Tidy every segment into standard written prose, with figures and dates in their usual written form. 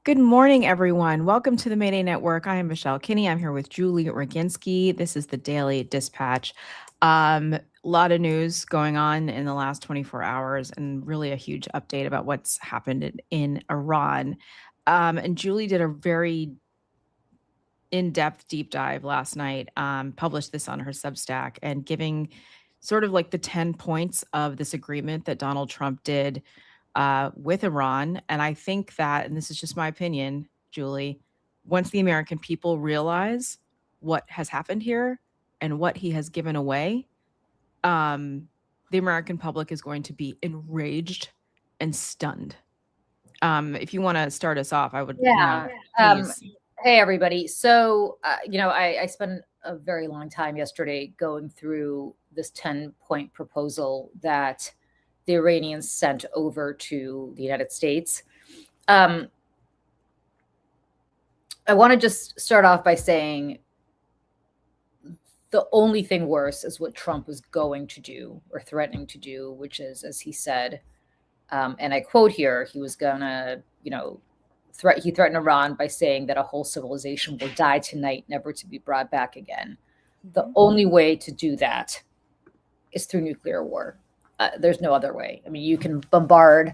Good morning, everyone. Welcome to the Mayday Network. I am Michelle Kinney. I'm here with Julie Roginsky. This is the Daily Dispatch. A lot of news going on in the last 24 hours and really a huge update about what's happened in Iran. And Julie did a very in-depth deep dive last night, published this on her Substack and giving sort of like the 10 points of this agreement that Donald Trump did with Iran. And I think that, and this is just my opinion, Julie, once the American people realize what has happened here and what he has given away, the American public is going to be enraged and stunned. If you want to start us off, I would, please. Hey, everybody. So, I spent a very long time yesterday going through this 10-point proposal that the Iranians sent over to the United States. I want to just start off by saying the only thing worse is what Trump was going to do or threatening to do, which is, as he said, and I quote here, he was going to, he threatened Iran by saying that a whole civilization will die tonight, never to be brought back again. The only way to do that is through nuclear war. There's no other way. I mean, you can bombard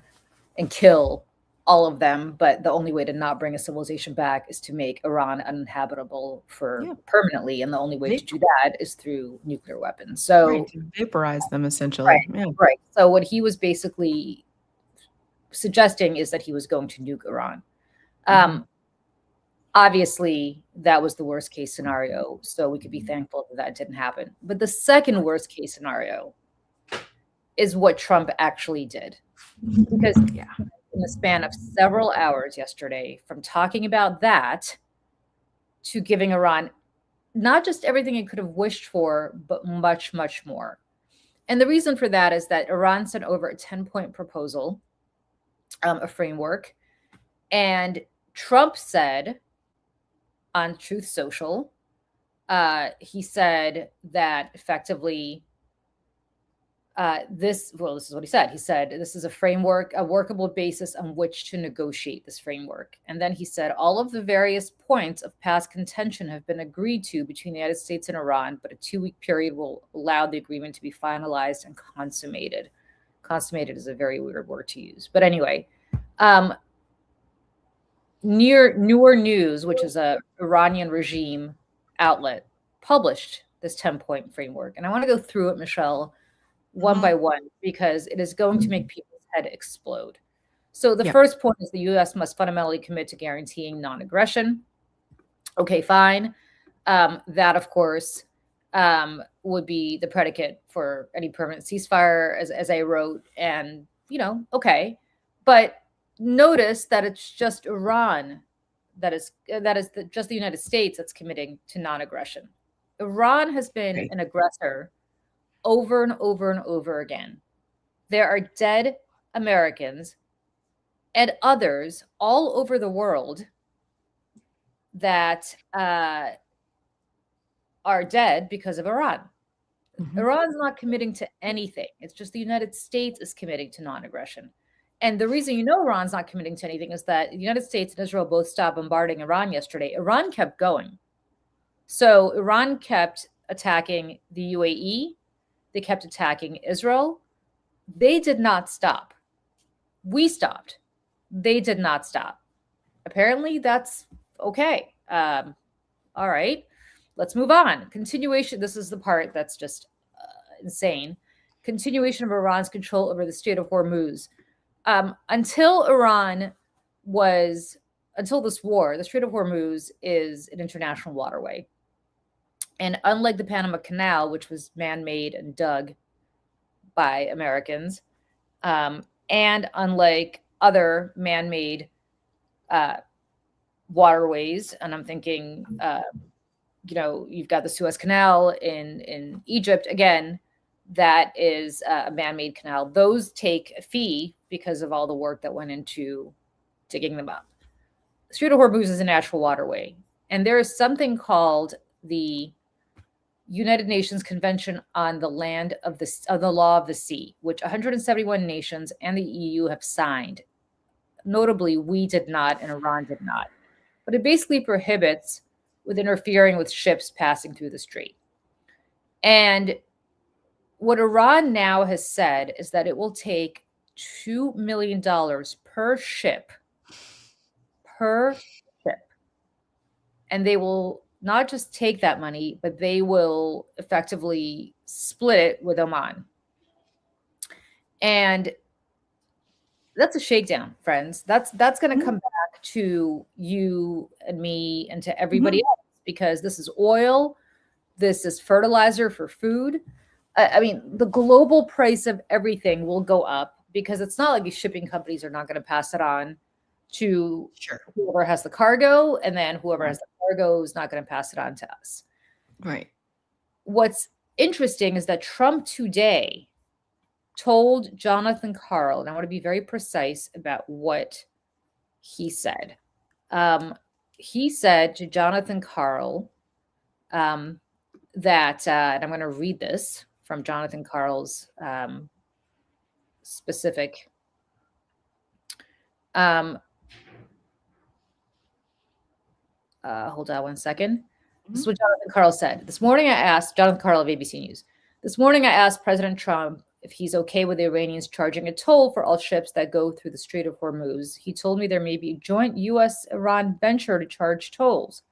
and kill all of them, but the only way to not bring a civilization back is to make Iran uninhabitable permanently. And the only way to do that is through nuclear weapons. So to vaporize them, essentially. Right. So what he was basically suggesting is that he was going to nuke Iran. Obviously, that was the worst case scenario. So we could be thankful that didn't happen. But the second worst case scenario is what Trump actually did. Because in the span of several hours yesterday, from talking about that to giving Iran not just everything it could have wished for, but much, much more. And the reason for that is that Iran sent over a 10-point proposal, a framework. And Trump said on Truth Social, he said that effectively, this is what he said. He said, this is a framework, a workable basis on which to negotiate this framework. And then he said, all of the various points of past contention have been agreed to between the United States and Iran, but a 2-week period will allow the agreement to be finalized and consummated. Consummated is a very weird word to use. But anyway, Newer News, which is a Iranian regime outlet, published this 10-point framework. And I want to go through it, Michelle, one by one, because it is going to make people's head explode. So the first point is the U.S. must fundamentally commit to guaranteeing non-aggression. Okay, fine. That, of course, would be the predicate for any permanent ceasefire, as I wrote. And, okay. But notice that it's just Iran just the United States that's committing to non-aggression. Iran has been an aggressor over and over and over again. There are dead Americans and others all over the world that are dead because of Iran. Iran's not committing to anything. It's just the United States is committing to non-aggression. And the reason Iran's not committing to anything is that the United States and Israel both stopped bombarding Iran yesterday. Iran kept going. So Iran kept attacking the UAE. They kept attacking Israel. They did not stop. We stopped. They did not stop. Apparently, that's okay. All right. Let's move on. Continuation. This is the part that's just insane. Continuation of Iran's control over the Strait of Hormuz. Until this war, the Strait of Hormuz is an international waterway. And unlike the Panama Canal, which was man-made and dug by Americans, and unlike other man-made waterways, and I'm thinking, you've got the Suez Canal in Egypt, again, that is a man-made canal. Those take a fee because of all the work that went into digging them up. The Strait of Hormuz is a natural waterway, and there is something called the United Nations Convention on the Land of the Law of the Sea, which 171 nations and the EU have signed Notably, we did not and Iran did not. But it basically prohibits with interfering with ships passing through the strait. And what Iran now has said is that it will take $2 million per ship, and they will not just take that money, but they will effectively split it with Oman. And that's a shakedown, friends. That's going to come back to you and me and to everybody else, because this is oil, this is fertilizer for food. I mean, the global price of everything will go up, because it's not like these shipping companies are not going to pass it on to whoever has the cargo, and then whoever has the cargo is not going to pass it on to us. Right. What's interesting is that Trump today told Jonathan Karl, and I want to be very precise about what he said. He said to Jonathan Karl that, and I'm going to read this from Jonathan Karl's specific hold on one second. This is what Jonathan Karl said. This morning I asked, Jonathan Karl of ABC News, this morning I asked President Trump if he's okay with the Iranians charging a toll for all ships that go through the Strait of Hormuz. He told me there may be a joint U.S.-Iran venture to charge tolls.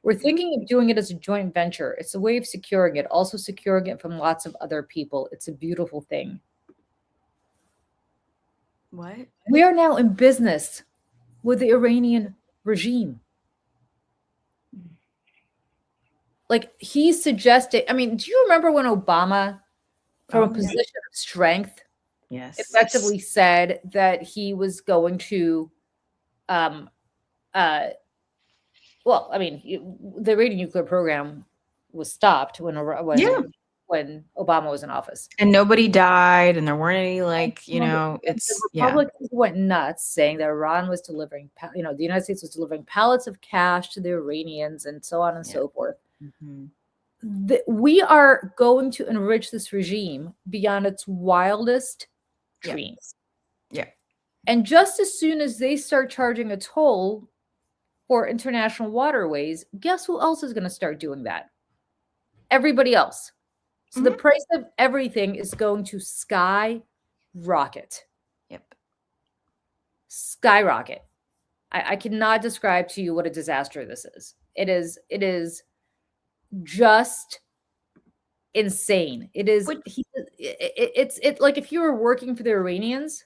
We're thinking of doing it as a joint venture. It's a way of securing it, also securing it from lots of other people. It's a beautiful thing. What? We are now in business with the Iranian regime. Like, he suggested, I mean, do you remember when Obama, from a position of strength, effectively said that he was going to, well, I mean, the Iranian nuclear program was stopped when Obama was in office. And nobody died, and there weren't any, like, you know, it's, the Republicans went nuts saying that Iran was delivering, you know, the United States was delivering pallets of cash to the Iranians and so on and so forth. We are going to enrich this regime beyond its wildest dreams. Yeah. And just as soon as they start charging a toll for international waterways, guess who else is going to start doing that? Everybody else. So the price of everything is going to skyrocket. Yep. Skyrocket. I cannot describe to you what a disaster this is. It is just insane. It is. It's like, if you were working for the Iranians,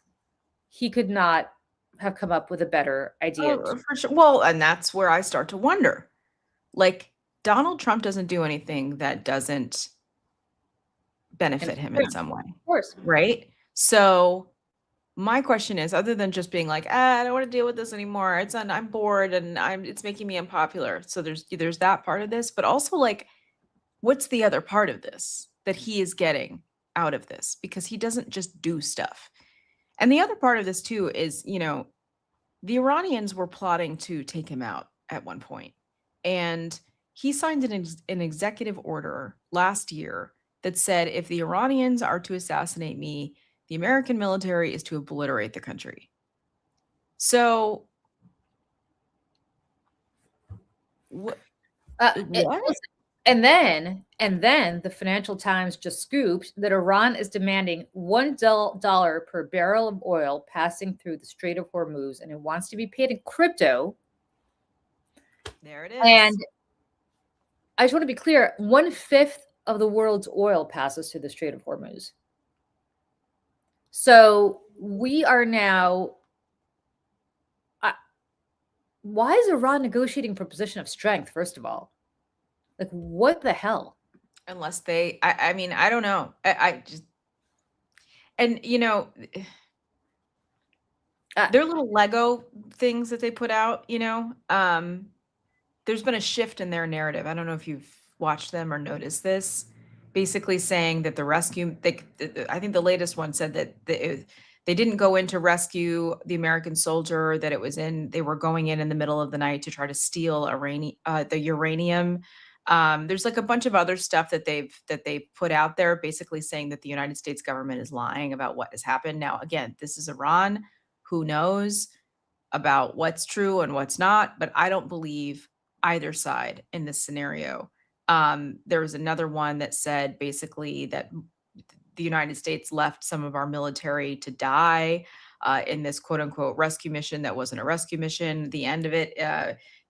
he could not have come up with a better idea. For sure. Well, and that's where I start to wonder. Like, Donald Trump doesn't do anything that doesn't benefit him in some way. Of course. Right? So my question is, other than just being like, I don't want to deal with this anymore. I'm bored and it's making me unpopular. So there's that part of this, but also, like, what's the other part of this that he is getting out of this? Because he doesn't just do stuff. And the other part of this too is, you know, the Iranians were plotting to take him out at one point. And he signed an executive order last year that said, if the Iranians are to assassinate me, the American military is to obliterate the country. So, what? And then the Financial Times just scooped that Iran is demanding $1 per barrel of oil passing through the Strait of Hormuz, and it wants to be paid in crypto. There it is. And I just want to be clear, 1/5 of the world's oil passes through the Strait of Hormuz. So we are now, why is Iran negotiating for a position of strength, first of all? Like, what the hell? Unless they, I mean, I don't know. I just, and, you know, their little Lego things that they put out, you know, there's been a shift in their narrative. I don't know if you've watched them or noticed this, basically saying that the rescue, I think the latest one said that they didn't go in to rescue the American soldier, that they were going in the middle of the night to try to steal the uranium. There's like a bunch of other stuff that they put out there, basically saying that the United States government is lying about what has happened. Now, again, this is Iran. Who knows? about what's true and what's not, but I don't believe either side in this scenario. There was another one that said basically that the United States left some of our military to die in this quote unquote rescue mission that wasn't a rescue mission. The end of it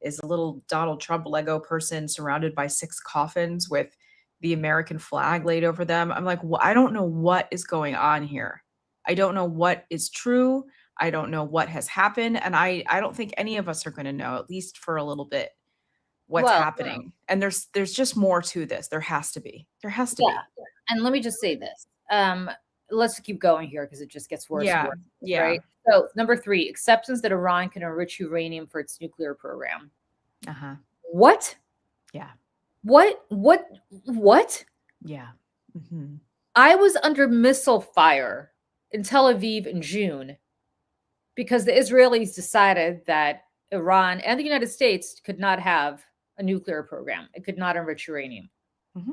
is a little Donald Trump Lego person surrounded by 6 coffins with the American flag laid over them. I'm like, well, I don't know what is going on here. I don't know what is true. I don't know what has happened. And I don't think any of us are going to know, at least for a little bit, what's happening. And there's just more to this. There has to be. There has to be. And let me just say this. Let's keep going here because it just gets worse and worse. Yeah. Right. So number 3, acceptance that Iran can enrich uranium for its nuclear program. What? Yeah. What? Yeah. Mm-hmm. I was under missile fire in Tel Aviv in June because the Israelis decided that Iran and the United States could not have a nuclear program. It could not enrich uranium. Mm-hmm.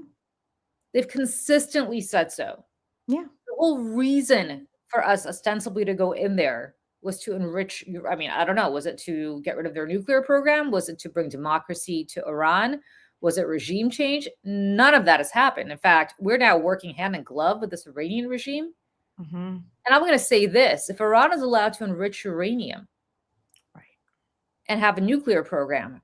They've consistently said so. Yeah. The whole reason for us ostensibly to go in there was to enrich, I mean, I don't know, was it to get rid of their nuclear program? Was it to bring democracy to Iran? Was it regime change? None of that has happened. In fact, we're now working hand in glove with this Iranian regime. Mm-hmm. And I'm going to say this, if Iran is allowed to enrich uranium and have a nuclear program,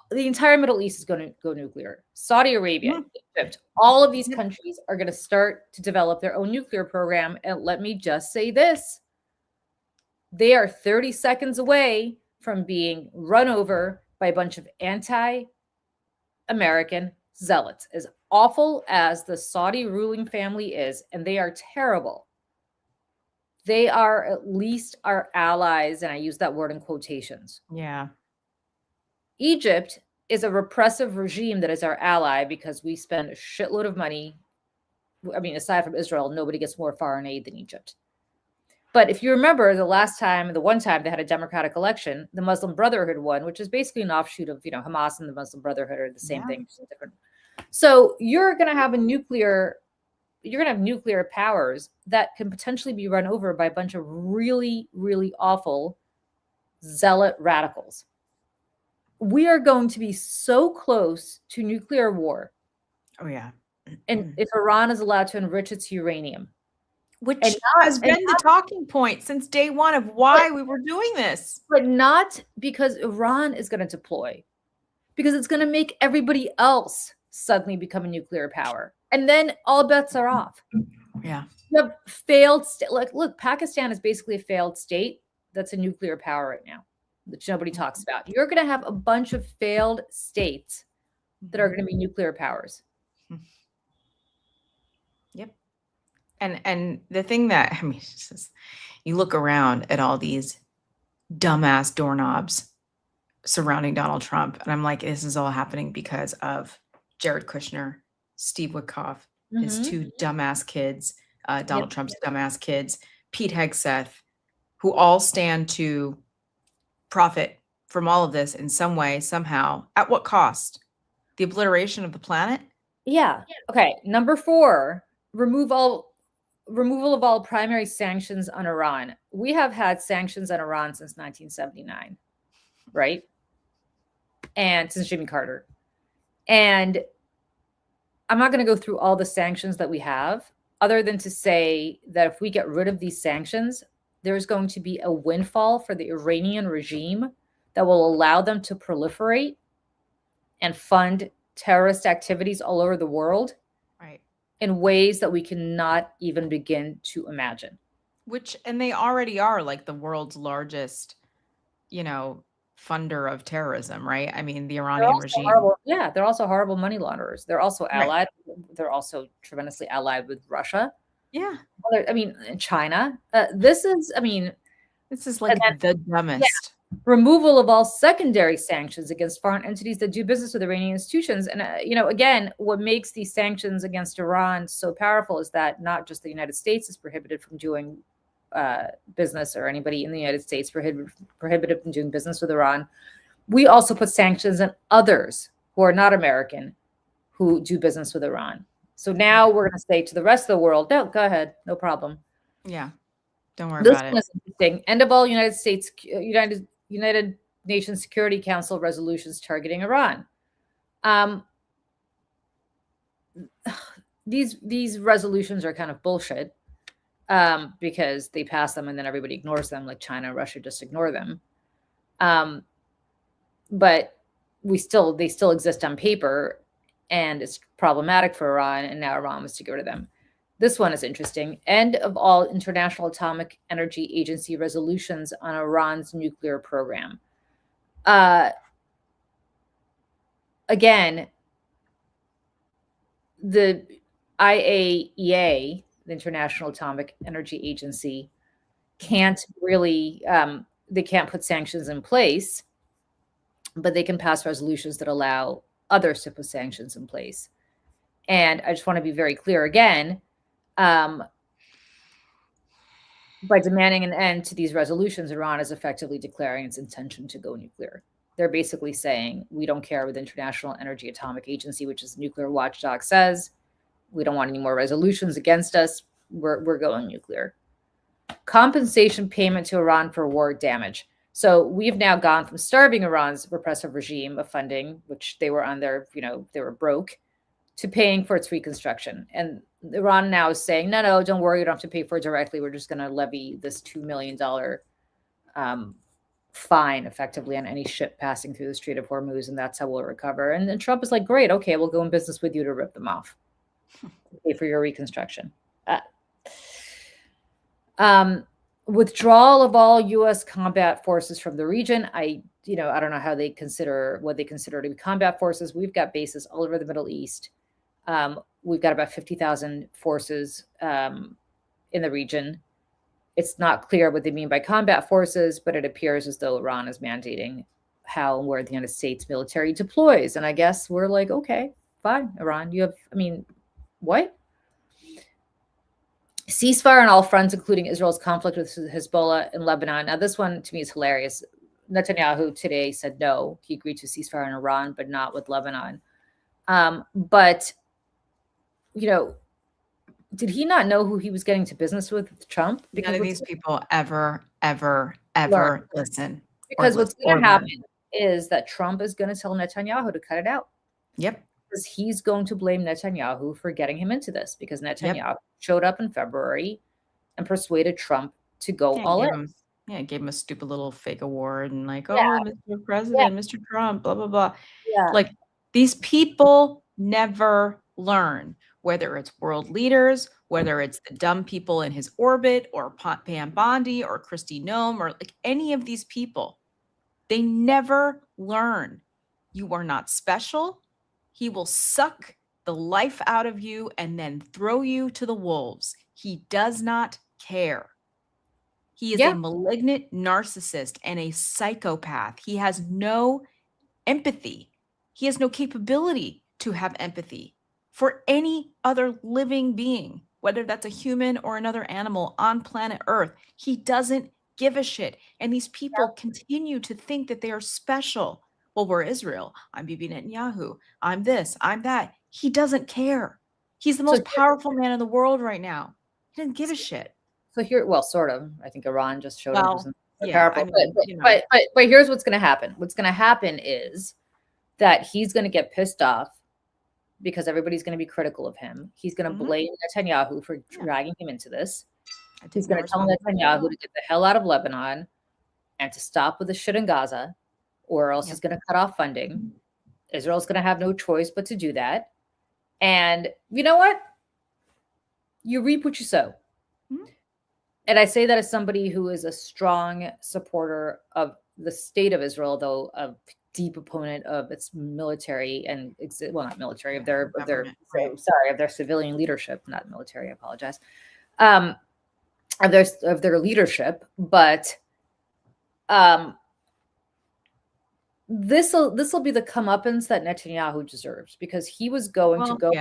the entire Middle East is going to go nuclear. Saudi Arabia, Egypt, all of these countries are going to start to develop their own nuclear program. And let me just say this, they are 30 seconds away from being run over by a bunch of anti-American zealots. As awful as the Saudi ruling family is, and they are terrible, they are at least our allies, and I use that word in quotations. Yeah. Egypt is a repressive regime that is our ally because we spend a shitload of money. I mean, aside from Israel, nobody gets more foreign aid than Egypt. But if you remember the one time they had a democratic election, the Muslim Brotherhood won, which is basically an offshoot of, Hamas and the Muslim Brotherhood are the same thing. Different. So you're going to have nuclear powers that can potentially be run over by a bunch of really, really awful zealot radicals. We are going to be so close to nuclear war. Oh, yeah. And if Iran is allowed to enrich its uranium, which has been the talking point since day one of why we were doing this. But not because Iran is going to deploy, because it's going to make everybody else suddenly become a nuclear power. And then all bets are off. Yeah. You have failed look, Pakistan is basically a failed state that's a nuclear power right now, which nobody talks about. You're going to have a bunch of failed states that are going to be nuclear powers. Yep. And the thing that, I mean, just, you look around at all these dumbass doorknobs surrounding Donald Trump, and I'm like, this is all happening because of Jared Kushner, Steve Witkoff, his 2 dumbass kids, Donald Trump's dumbass kids, Pete Hegseth, who all stand to profit from all of this in some way, somehow. At what cost? The obliteration of the planet? Yeah. Okay. Number 4, removal of all primary sanctions on Iran. We have had sanctions on Iran since 1979, right? And since Jimmy Carter. And I'm not going to go through all the sanctions that we have, other than to say that if we get rid of these sanctions, there's going to be a windfall for the Iranian regime that will allow them to proliferate and fund terrorist activities all over the world. Right. In ways that we cannot even begin to imagine. And they already are like the world's largest, funder of terrorism, right? I mean, the Iranian regime. They're also horrible money launderers. They're also allied. Right. They're also tremendously allied with Russia. Yeah. I mean, China. This is like the dumbest. Yeah. Removal of all secondary sanctions against foreign entities that do business with Iranian institutions. And, again, what makes these sanctions against Iran so powerful is that not just the United States is prohibited from doing business, or anybody in the United States prohibited from doing business with Iran. We also put sanctions on others who are not American who do business with Iran. So now we're going to say to the rest of the world, no, go ahead, no problem. Yeah. Don't worry This about one it. is interesting. End of all United Nations Security Council resolutions targeting Iran. These resolutions are kind of bullshit because they pass them and then everybody ignores them, like China and Russia just ignore them. But they still exist on paper, and it's problematic for Iran, and now Iran wants to get rid of them. This one is interesting. End of all International Atomic Energy Agency resolutions on Iran's nuclear program. Again, the IAEA, the International Atomic Energy Agency, can't really, they can't put sanctions in place, but they can pass resolutions that allow others to put sanctions in place. And I just want to be very clear again, by demanding an end to these resolutions, Iran is effectively declaring its intention to go nuclear. They're basically saying, we don't care what the International Energy Atomic Agency, which is the nuclear watchdog, says. We don't want any more resolutions against us. We're going nuclear. Compensation payment to Iran for war damage. So we've now gone from starving Iran's repressive regime of funding, which they were on their, they were broke, to paying for its reconstruction. And Iran now is saying, no, don't worry, you don't have to pay for it directly. We're just going to levy this $2 million fine effectively on any ship passing through the Strait of Hormuz, and that's how we'll recover. And then Trump is like, great, okay, we'll go in business with you to rip them off, pay for your reconstruction. Withdrawal of all U.S. combat forces from the region. I don't know how what they consider to be combat forces. We've got bases all over the Middle East. We've got about 50,000 forces in the region. It's not clear what they mean by combat forces, but it appears as though Iran is mandating how and where the United States military deploys. And I guess we're like, okay, fine, Iran, what? Ceasefire on all fronts, including Israel's conflict with Hezbollah in Lebanon. Now, this one to me is hilarious. Netanyahu today said no. He agreed to ceasefire in Iran, but not with Lebanon. But did he not know who he was getting to business with Trump? Because none of these people ever listen. Because what's going to happen is that Trump is going to tell Netanyahu to cut it out. Yep. Because he's going to blame Netanyahu for getting him into this, because Netanyahu showed up in February and persuaded Trump to go all in. Gave him a stupid little fake award and like, Mr. President, Mr. Trump, blah, blah, blah. Yeah. Like, these people never learn, whether it's world leaders, whether it's the dumb people in his orbit, or Pam Bondi or Kristi Noem, or like any of these people. They never learn. You are not special. He will suck the life out of you and then throw you to the wolves. He does not care. He is a malignant narcissist and a psychopath. He has no empathy. He has no capability to have empathy for any other living being, whether that's a human or another animal on planet Earth. He doesn't give a shit. And these people continue to think that they are special. Well, we're Israel. I'm Bibi Netanyahu. I'm this, I'm that. He doesn't care. He's the most powerful man in the world right now. He doesn't give a shit. So here, well, sort of. I think Iran just showed up as powerful. But here's what's going to happen. What's going to happen is that he's going to get pissed off because everybody's going to be critical of him. He's going to blame Netanyahu for dragging him into this. He's going to tell Netanyahu to get the hell out of Lebanon and to stop with the shit in Gaza, or else he's going to cut off funding. Israel's going to have no choice but to do that. And you know what? You reap what you sow. And I say that as somebody who is a strong supporter of the state of Israel, though a deep opponent of its military and not military, of their civilian leadership, not military. I apologize. Of their leadership, but this will be the comeuppance that Netanyahu deserves, because he was going to go.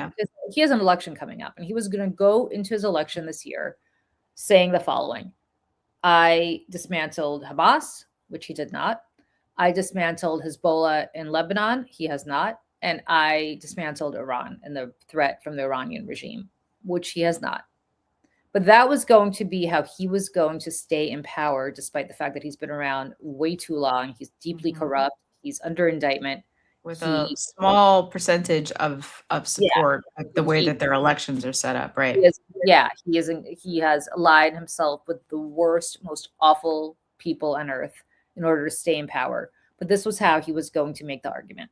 He has an election coming up, and he was going to go into his election this year saying the following: I dismantled Hamas, which he did not. I dismantled Hezbollah in Lebanon. He has not. And I dismantled Iran and the threat from the Iranian regime, which he has not. But that was going to be how he was going to stay in power, despite the fact that he's been around way too long. He's deeply corrupt. He's under indictment. With a He, small percentage of yeah, support, like the way he, that their elections are set up, right? he has allied himself with the worst, most awful people on earth in order to stay in power. But this was how he was going to make the argument.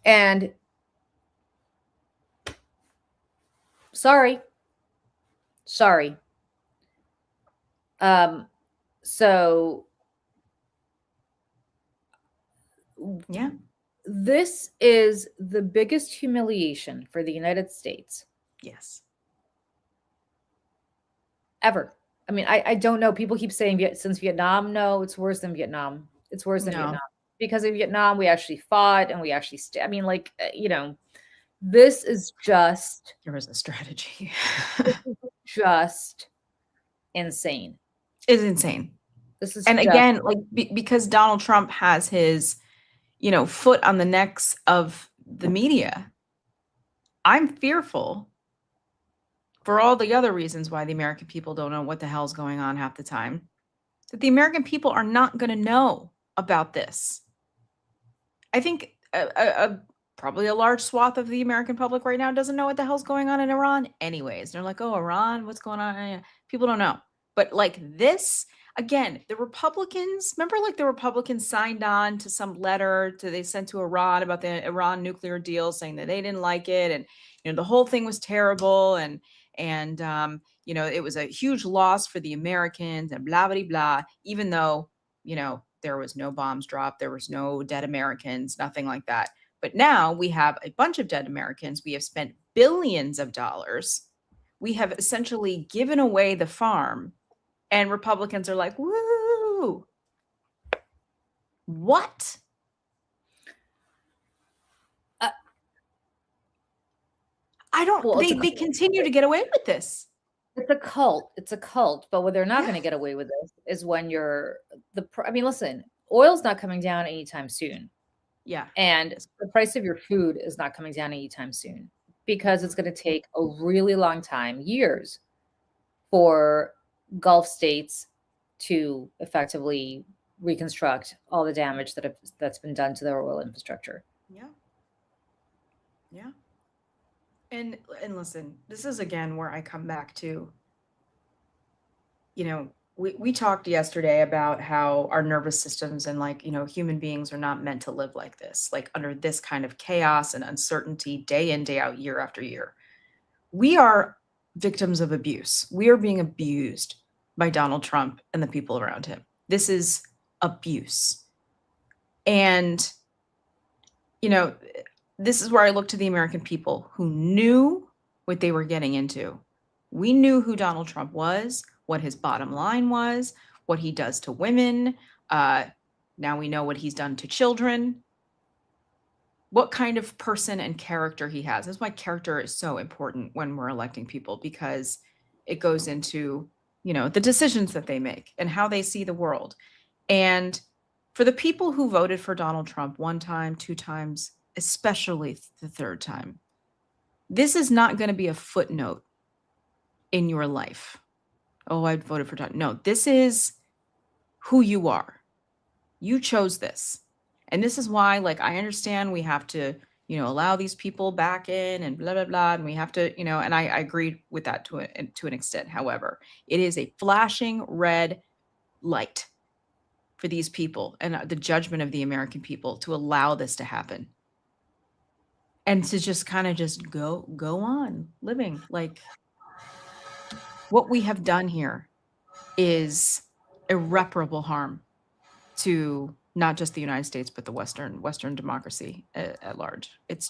And sorry. So Yeah. this is the biggest humiliation for the United States. Yes. Ever. I mean, I don't know. People keep saying since Vietnam. No, it's worse than Vietnam. It's worse than Vietnam. Because in Vietnam, we actually fought and we actually, this is just. There was a strategy. Just insane. It's insane. This is and again, like because Donald Trump has his, foot on the necks of the media. I'm fearful for all the other reasons why the American people don't know what the hell's going on half the time, that the American people are not going to know about this. I think probably a large swath of the American public right now doesn't know what the hell's going on in Iran anyways. They're like, oh, Iran, what's going on? People don't know. But like this, again, the Republicans, remember like the Republicans signed on to some letter they sent to Iran about the Iran nuclear deal saying that they didn't like it. And, the whole thing was terrible. And it was a huge loss for the Americans and blah, blah, blah, even though, there was no bombs dropped. There was no dead Americans, nothing like that. But now we have a bunch of dead Americans. We have spent billions of dollars. We have essentially given away the farm. And Republicans are like, woo. What? They continue to get away with this. It's a cult. It's a cult. But what they're not going to get away with this is when listen, oil's not coming down anytime soon. Yeah. And the price of your food is not coming down anytime soon because it's going to take a really long time, years, for Gulf states to effectively reconstruct all the damage that's been done to their oil infrastructure. Yeah. Yeah. And listen, this is again where I come back to, we talked yesterday about how our nervous systems and human beings are not meant to live like this, like under this kind of chaos and uncertainty day in, day out, year after year. We are victims of abuse. We are being abused by Donald Trump and the people around him. This is abuse. And, this is where I look to the American people who knew what they were getting into. We knew who Donald Trump was, what his bottom line was, what he does to women. Now we know what he's done to children, what kind of person and character he has. That's why character is so important when we're electing people, because it goes into, the decisions that they make and how they see the world. And for the people who voted for Donald Trump one time, two times, especially the third time, this is not going to be a footnote in your life. Oh, I voted for Donald. No, this is who you are. You chose this. And this is why, I understand we have to, allow these people back in and blah, blah, blah. And we have to, and I agreed with that to an extent. However, it is a flashing red light for these people and the judgment of the American people to allow this to happen. And to just kind of just go on living. What we have done here is irreparable harm to not just the United States, but the Western democracy at large. It's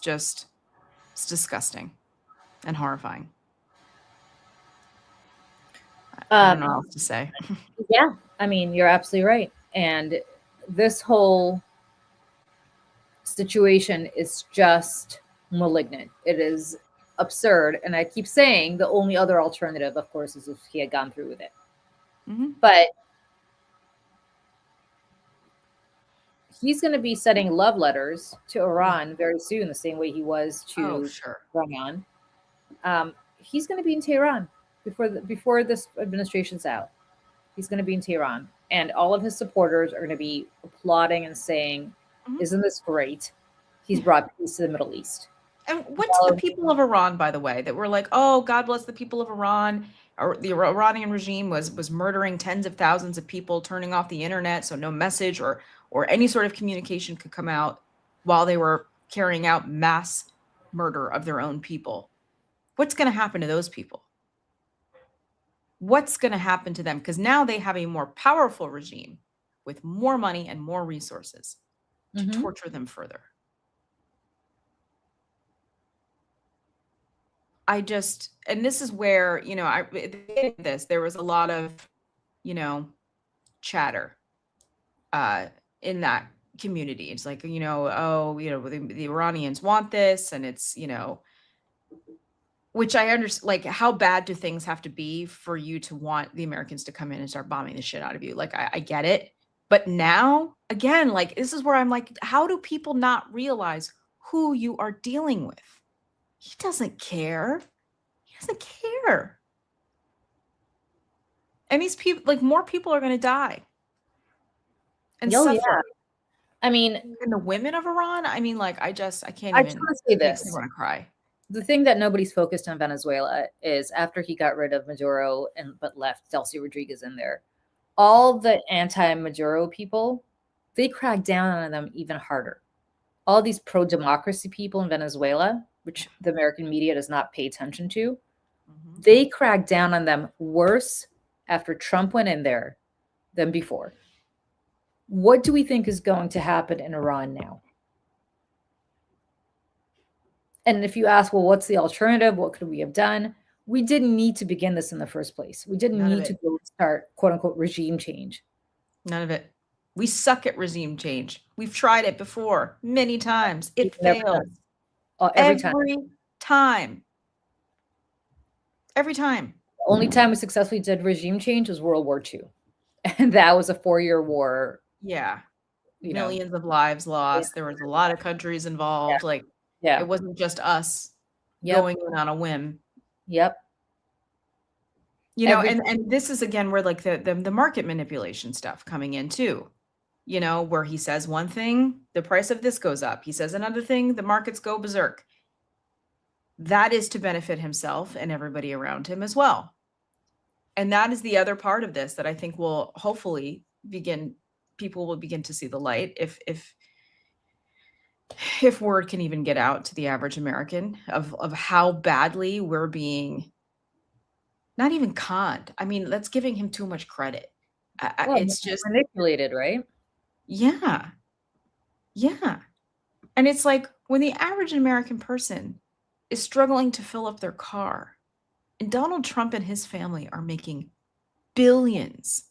disgusting and horrifying. I don't know what else to say. Yeah, I mean, you're absolutely right. And this whole situation is just malignant. It is absurd. And I keep saying the only other alternative, of course, is if he had gone through with it. Mm-hmm. But he's going to be sending love letters to Iran very soon, the same way he was to Iran. He's going to be in Tehran before this administration's out, he's going to be in Tehran, and all of his supporters are going to be applauding and saying, "Isn't this great? He's brought peace to the Middle East." And what did the people of Iran, by the way, that were like, oh, God bless the people of Iran, or the Iranian regime was murdering tens of thousands of people, turning off the internet so no message or any sort of communication could come out while they were carrying out mass murder of their own people. What's going to happen to those people? What's going to happen to them? Because now they have a more powerful regime with more money and more resources to torture them further. And this is where, you know, at the beginning of this, there was a lot of, you know, chatter in that community. It's like, you know, oh, you know, the Iranians want this, and it's, you know, which I understand, like, how bad do things have to be for you to want the Americans to come in and start bombing the shit out of you? Like, I get it. But now, again, like, this is where I'm like, how do people not realize who you are dealing with? He doesn't care. He doesn't care. And these people, like, more people are going to die and suffer. Yeah. I mean, and the women of Iran, I mean, like, I can't even. I just want to say this. I want to cry. The thing that nobody's focused on Venezuela is after he got rid of Maduro but left Delcy Rodriguez in there, all the anti-Maduro people, they cracked down on them even harder. All these pro-democracy people in Venezuela, which the American media does not pay attention to, they cracked down on them worse after Trump went in there than before. What do we think is going to happen in Iran now? And if you ask, well, what's the alternative? What could we have done? We didn't need to begin this in the first place. We didn't need to go start, quote unquote, regime change. None of it. We suck at regime change. We've tried it before many times. It fails. Every time. Every time. The only time we successfully did regime change was World War II. And that was a 4-year war. Yeah. Millions of lives lost. There was a lot of countries involved. Like, it wasn't just us going in on a whim. Yep. You know, and this is again where like the market manipulation stuff coming in too. You know, where he says one thing, the price of this goes up. He says another thing, the markets go berserk. That is to benefit himself and everybody around him as well. And that is the other part of this that I think will hopefully people will begin to see the light if word can even get out to the average American of how badly we're being not even conned. I mean, that's giving him too much credit. It's just manipulated, right? Yeah. Yeah. And it's like when the average American person is struggling to fill up their car, and Donald Trump and his family are making billions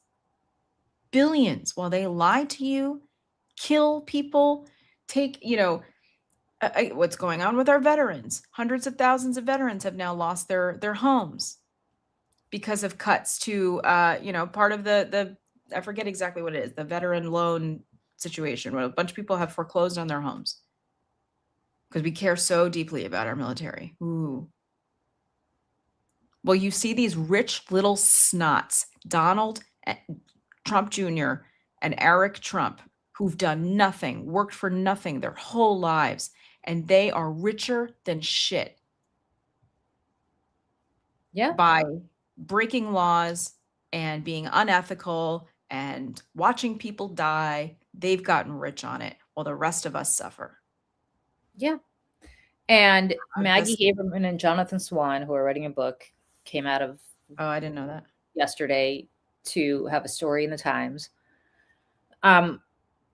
while they lie to you, kill people, take, you know, what's going on with our veterans. Hundreds of thousands of veterans have now lost their homes because of cuts to, you know, part of the I forget exactly what it is, the veteran loan situation where a bunch of people have foreclosed on their homes because we care so deeply about our military. Ooh. Well, you see these rich little snots, Donald Trump Jr. and Eric Trump, who've done nothing, worked for nothing their whole lives, and they are richer than shit. Yeah. By breaking laws and being unethical and watching people die. They've gotten rich on it while the rest of us suffer. Yeah. And Maggie Haberman and Jonathan Swan, who are writing a book, came out of I didn't know that yesterday to have a story in the Times,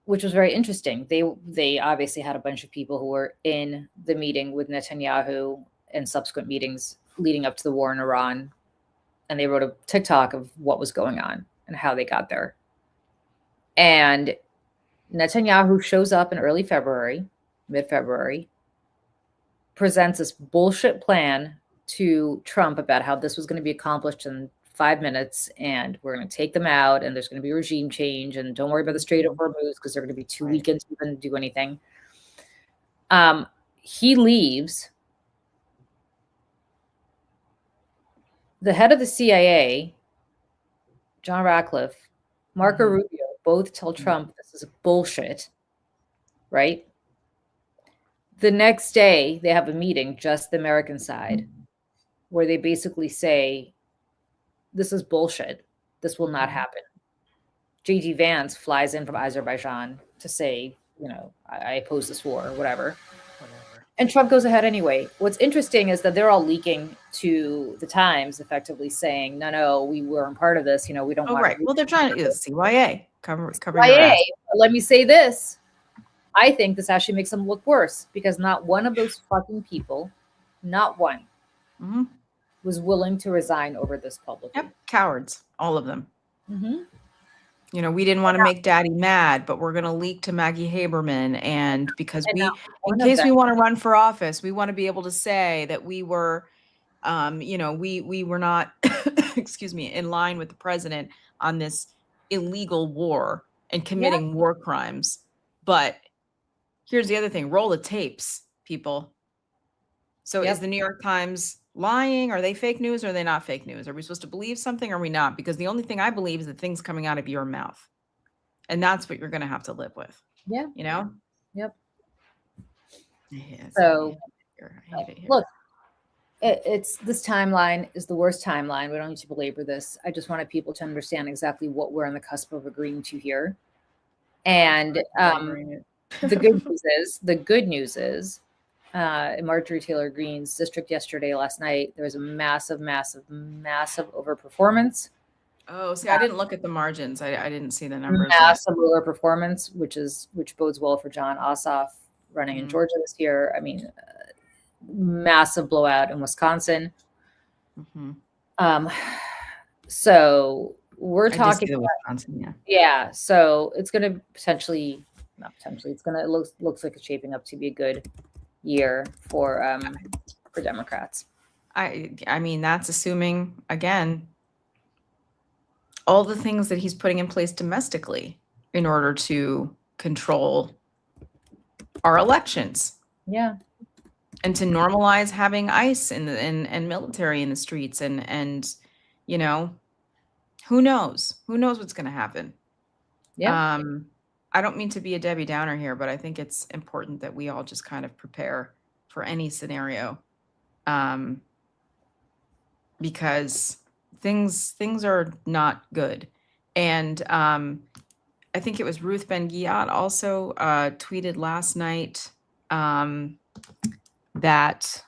which was very interesting. They obviously had a bunch of people who were in the meeting with Netanyahu and subsequent meetings leading up to the war in Iran, and they wrote a TikTok of what was going on and how they got there. And Netanyahu shows up in early February, mid-February, presents this bullshit plan to Trump about how this was going to be accomplished in 5 minutes, and we're going to take them out, and there's going to be regime change, and don't worry about the Strait of Hormuz because they're going to be too weakened to even do anything. He leaves. the head of the CIA, John Ratcliffe, Marco Rubio, both tell Trump this is bullshit, right? The next day, they have a meeting, just the American side, where they basically say, this is bullshit. This will not happen. J.D. Vance flies in from Azerbaijan to say, I oppose this war or whatever. And Trump goes ahead anyway. What's interesting is that they're all leaking to the Times, effectively saying, no, we weren't part of this. We don't want right. Well, they're trying to CYA covering CIA. Let me say this. I think this actually makes them look worse because not one of those fucking people, not one, was willing to resign over this publicly. Yep, cowards, all of them. We didn't want to make Daddy mad, but we're going to leak to Maggie Haberman, and because in case we want to run for office, we want to be able to say that we were, we were not, excuse me, in line with the president on this illegal war and committing war crimes. But here's the other thing: roll the tapes, people. So is the New York Times lying? Are they fake news or are they not fake news? Are we supposed to believe something or are we not? Because the only thing I believe is the things coming out of your mouth. And that's what you're going to have to live with. Yeah. Yep. So look, it's this timeline is the worst timeline. We don't need to belabor this. I just wanted people to understand exactly what we're on the cusp of agreeing to here. And the good news is, in Marjorie Taylor Greene's district last night, there was a massive overperformance. Oh, see, I didn't look at the margins. I didn't see the numbers. Massive overperformance, which bodes well for John Ossoff running in Georgia this year. I mean, massive blowout in Wisconsin. So we're talking about Wisconsin, so it's going to it looks like it's shaping up to be a good year for Democrats. I mean, that's assuming, again, all the things that he's putting in place domestically in order to control our elections. Yeah. And to normalize having ICE and military in the streets and who knows? Who knows what's going to happen? Yeah. I don't mean to be a Debbie Downer here, but I think it's important that we all just kind of prepare for any scenario, because things are not good. And I think it was Ruth Ben-Ghiat also tweeted last night that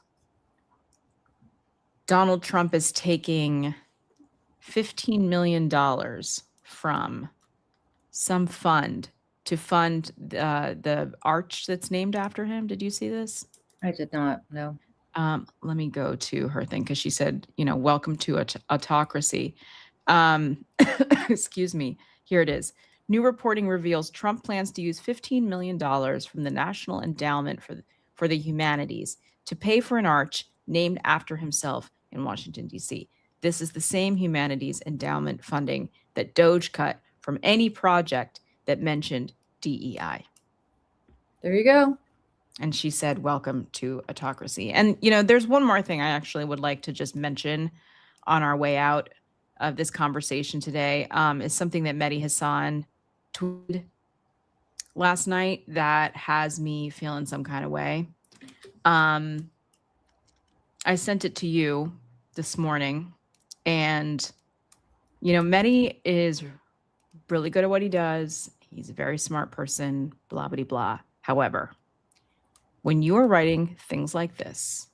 Donald Trump is taking $15 million from some fund to fund the arch that's named after him. Did you see this? I did not, no. Let me go to her thing because she said, welcome to autocracy. Excuse me. Here it is. New reporting reveals Trump plans to use $15 million from the National Endowment for the Humanities to pay for an arch named after himself in Washington, D.C. This is the same humanities endowment funding that DOJ cut from any project that mentioned DEI. There you go. And she said, welcome to autocracy. And, there's one more thing I actually would like to just mention on our way out of this conversation today, is something that Mehdi Hassan tweeted last night that has me feeling some kind of way. I sent it to you this morning, and, Mehdi is really good at what he does. He's a very smart person, blah, blah, blah. However, when you are writing things like this,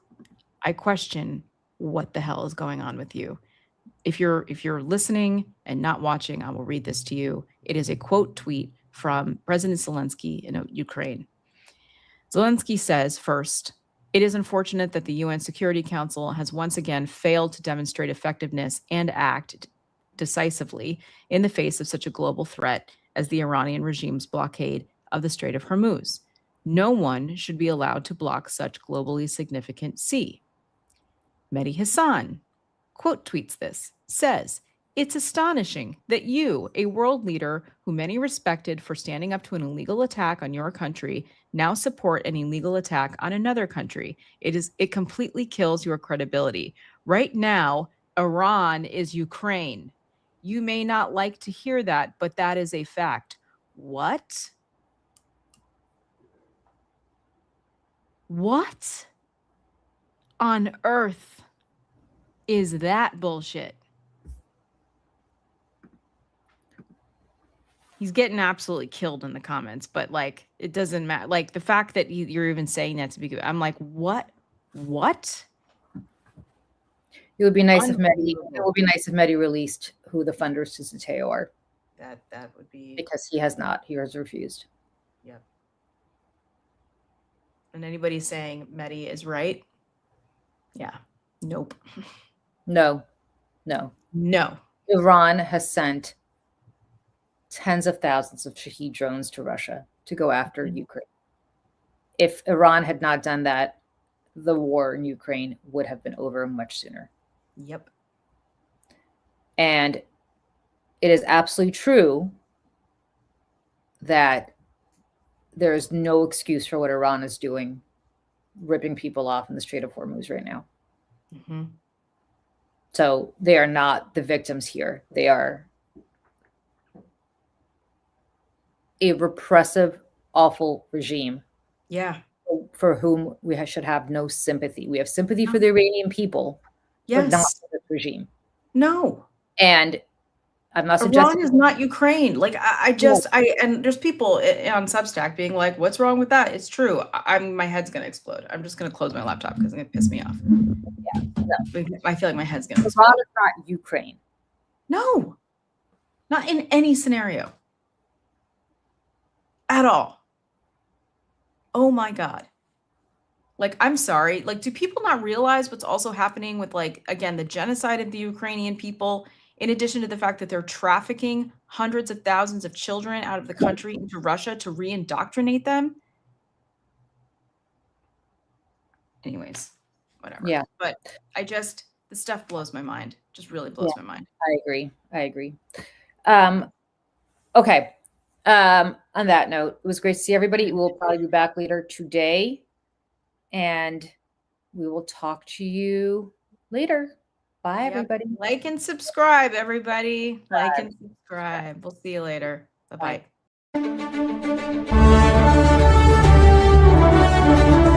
I question what the hell is going on with you. If you're listening and not watching, I will read this to you. It is a quote tweet from President Zelensky in Ukraine. Zelensky says, first, it is unfortunate that the UN Security Council has once again failed to demonstrate effectiveness and act decisively in the face of such a global threat as the Iranian regime's blockade of the Strait of Hormuz. No one should be allowed to block such globally significant sea. Mehdi Hassan quote tweets this, says, it's astonishing that you, a world leader who many respected for standing up to an illegal attack on your country, now support an illegal attack on another country. It completely kills your credibility. Right now, Iran is Ukraine. You may not like to hear that, but that is a fact. What? What on earth is that bullshit? He's getting absolutely killed in the comments, but like, it doesn't matter. Like the fact that you're even saying that to be good, I'm like, what? It would be nice if Mehdi released who the funders to Zateo are. That would be, because he has not. He has refused. Yep. And anybody saying Mehdi is right? Yeah. Nope. No. Iran has sent tens of thousands of Shahed drones to Russia to go after Ukraine. If Iran had not done that, the war in Ukraine would have been over much sooner. Yep. And it is absolutely true that there is no excuse for what Iran is doing, ripping people off in the Strait of Hormuz right now. Mm-hmm. So they are not the victims here. They are a repressive, awful regime. Yeah. For whom we should have no sympathy. We have sympathy for the Iranian people, yes, but not for this regime. No. And I'm not suggesting Iran is not Ukraine. Like and there's people on Substack being like, "What's wrong with that?" It's true. My head's gonna explode. I'm just gonna close my laptop because it's gonna piss me off. Yeah, no. I feel like my head's gonna. Iran is not Ukraine. No, not in any scenario at all. Oh my God. Like, I'm sorry. Like, do people not realize what's also happening with, like, again, the genocide of the Ukrainian people, in addition to the fact that they're trafficking hundreds of thousands of children out of the country into Russia to re-indoctrinate them? Anyways, whatever. Yeah. But the stuff blows my mind. Just really blows my mind. I agree. Okay. On that note, it was great to see everybody. We'll probably be back later today, and we will talk to you later. Bye, everybody. Like and subscribe, everybody. Like and subscribe. We'll see you later. Bye-bye. Bye.